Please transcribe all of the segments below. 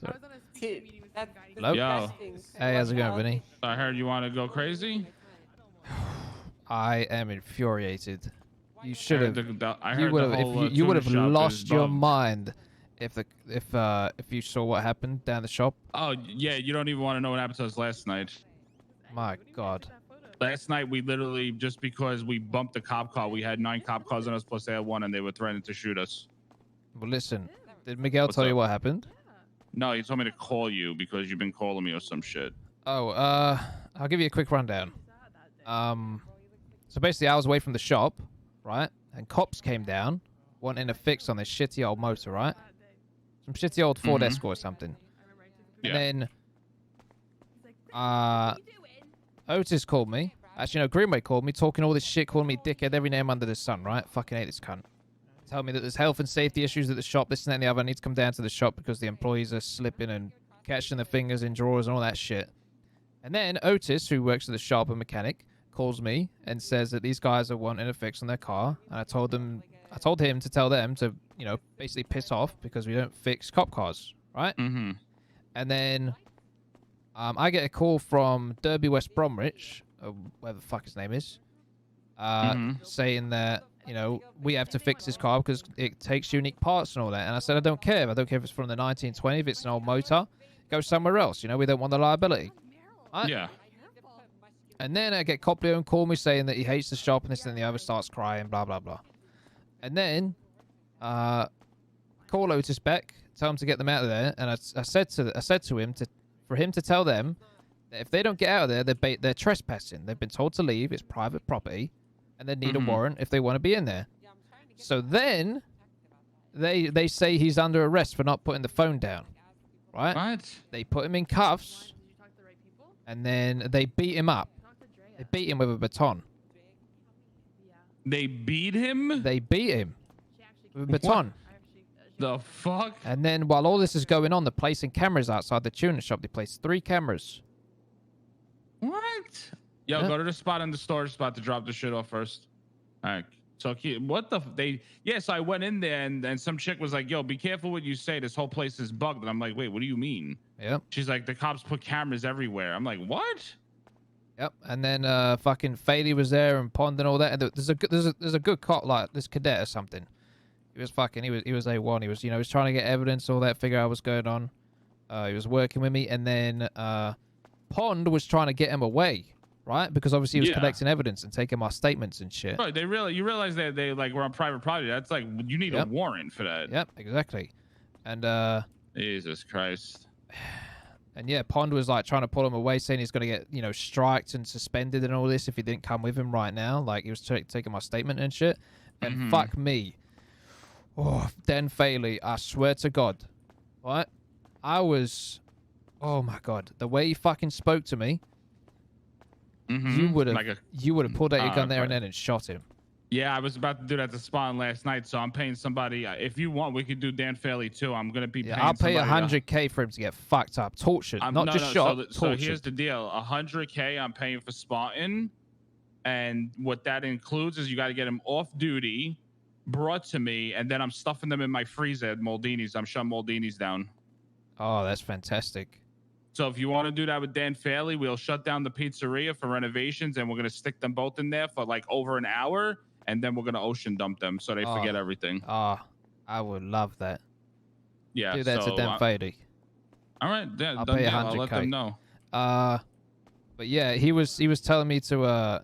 Hello? Yo. Hey, how's it going, Vinny? I heard you want to go crazy. I am infuriated. You should have. You would have lost your mind if you saw what happened down the shop. Oh yeah, you don't even want to know what happened to us last night. My God. Last night we literally, just because we bumped the cop car, we had 9 cop cars on us plus they had 1, and they were threatening to shoot us. Well, listen. Did Miguel tell you what happened? No, he told me to call you because you've been calling me or some shit. Oh, I'll give you a quick rundown. So basically I was away from the shop, right? And cops came down wanting a fix on this shitty old motor, right? Some shitty old Ford Escort or something. Yeah. And then Otis called me. Actually, no, Greenway called me, talking all this shit, calling me dickhead, every name under the sun, right? Fucking hate this cunt. Tell me that there's health and safety issues at the shop, this and that and the other. I need to come down to the shop because the employees are slipping and catching their fingers in drawers and all that shit. And then Otis, who works at the shop, a mechanic, calls me and says that these guys are wanting a fix on their car. And I told him to tell them to, you know, basically piss off because we don't fix cop cars, right? Mm-hmm. And then I get a call from Derby West Bromwich, whatever the fuck his name is, saying that, you know, we have to fix this car because it takes unique parts and all that. And I said, I don't care. I don't care if it's from the 1920, if it's an old motor. Go somewhere else. You know, we don't want the liability. Right? Yeah. And then I get Copley call me saying that he hates the shop and this and the other, starts crying, blah, blah, blah. And then call Otis back, tell him to get them out of there. And I said to him for him to tell them that if they don't get out of there, they're trespassing. They've been told to leave. It's private property. And they need a warrant if they want to be in there. So then they say he's under arrest for not putting the phone down. Right? What? They put him in cuffs. And then they beat him up. They beat him with a baton. They beat him? They beat him with a baton. The fuck? And then while all this is going on, they're placing cameras outside the tuner shop. They placed 3 cameras. What? Yo, go to the spot in the storage spot to drop the shit off first. All right. So what the so I went in there and some chick was like, yo, be careful what you say. This whole place is bugged. And I'm like, wait, what do you mean? Yep. She's like, the cops put cameras everywhere. I'm like, what? Yep. And then fucking Faley was there and Pond and all that. And there's a good cop, like this cadet or something. He was he was A1. He was, you know, he was trying to get evidence, all that, figure out what's going on. He was working with me, and then Pond was trying to get him away. Right, because obviously he was collecting evidence and taking my statements and shit. Right, you realize that they like were on private property. That's like, you need a warrant for that. Yep, exactly. And Jesus Christ. And yeah, Pond was like trying to pull him away, saying he's gonna get, you know, striked and suspended and all this if he didn't come with him right now. Like he was taking my statement and shit. And fuck me, Dan Faley, I swear to God, right? Oh my God, the way he fucking spoke to me. You would have pulled out your gun there and then and shot him. Yeah, I was about to do that to Spawn last night, so I'm paying somebody. If you want, we could do Dan Faley too. I'm gonna be paying. I'll pay $100K for him to get fucked up, tortured, not just shot. So here's the deal: $100K I'm paying for Spartan, and what that includes is you got to get him off duty, brought to me, and then I'm stuffing them in my freezer at Moldini's. I'm shutting Moldini's down. Oh, that's fantastic. So if you want to do that with Dan Faley, we'll shut down the pizzeria for renovations, and we're going to stick them both in there for like over an hour, and then we're going to ocean dump them so they forget everything. I would love that. Yeah. Do that to Dan Faley. All right. I'll pay $100K. I'll let them know. But yeah, he was telling me to I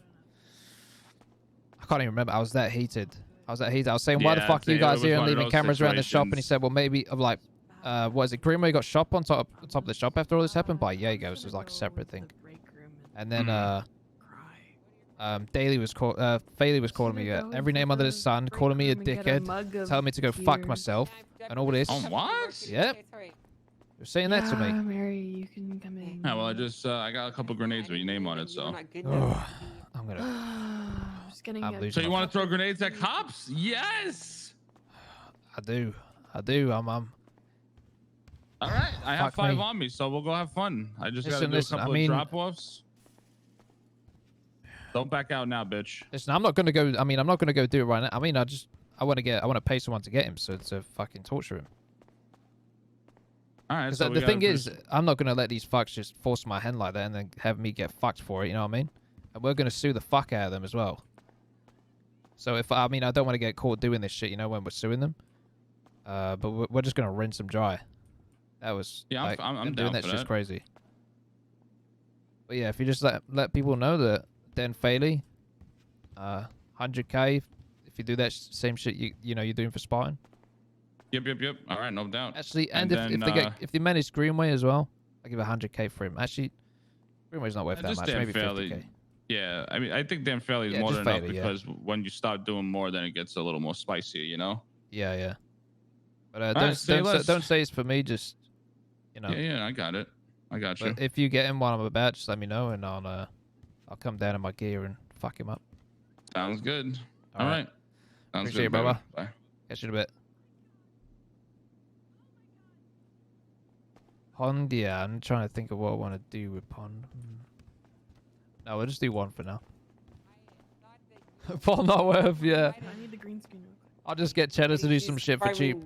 can't even remember. I was that heated. I was saying, why the fuck are you guys here and leaving cameras around the shop? And he said, well, maybe I'm like, what is it? Greenway got shot on top of the shop after all this happened by Jaeger, so it was like a separate thing. And then Faley was calling me every name under the sun, calling me a dickhead, telling me to go fuck myself, and all this. Oh, what? Yep. You're saying that to me. Mary, you can come in. Yeah, well, I got a couple grenades with your name on it, so. I'm gonna. So you want to throw grenades at cops? Yes. I do. All right, I have 5 on me, so we'll go have fun. I just got to do a couple of drop-offs. Don't back out now, bitch. Listen, I'm not gonna go. I'm not gonna go do it right now. I want to pay someone to get him, so to fucking torture him. All right. Because So the thing is, I'm not gonna let these fucks just force my hand like that and then have me get fucked for it. You know what I mean? And we're gonna sue the fuck out of them as well. So if I mean, I don't want to get caught doing this shit, you know, when we're suing them. But we're just gonna rinse them dry. That was yeah. like, I'm doing down that for shit's that. crazy. But yeah, if you just let people know that Dan Faley, 100K, if you do that same shit you know you're doing for Spartan. Yep. All right, no doubt. Actually, and then, if they manage Greenway as well, I give 100K for him. Actually, Greenway's not worth that much. Maybe 50K. Yeah, I mean, I think Dan Fairley is more than enough because when you start doing more, then it gets a little more spicier, you know? Yeah. But right, don't say it's for me. Just you know. Yeah, I got it. I got you. But if you get him while I'm about, just let me know, and I'll come down in my gear and fuck him up. Sounds good. All right. Sounds Appreciate good, it, brother. Bye. Catch you in a bit. Pond, yeah, I'm trying to think of what I want to do with Pond. No, we'll just do one for now. Pond not worth, yeah. I need the green screen. I'll just get Cheddar to do some shit for cheap.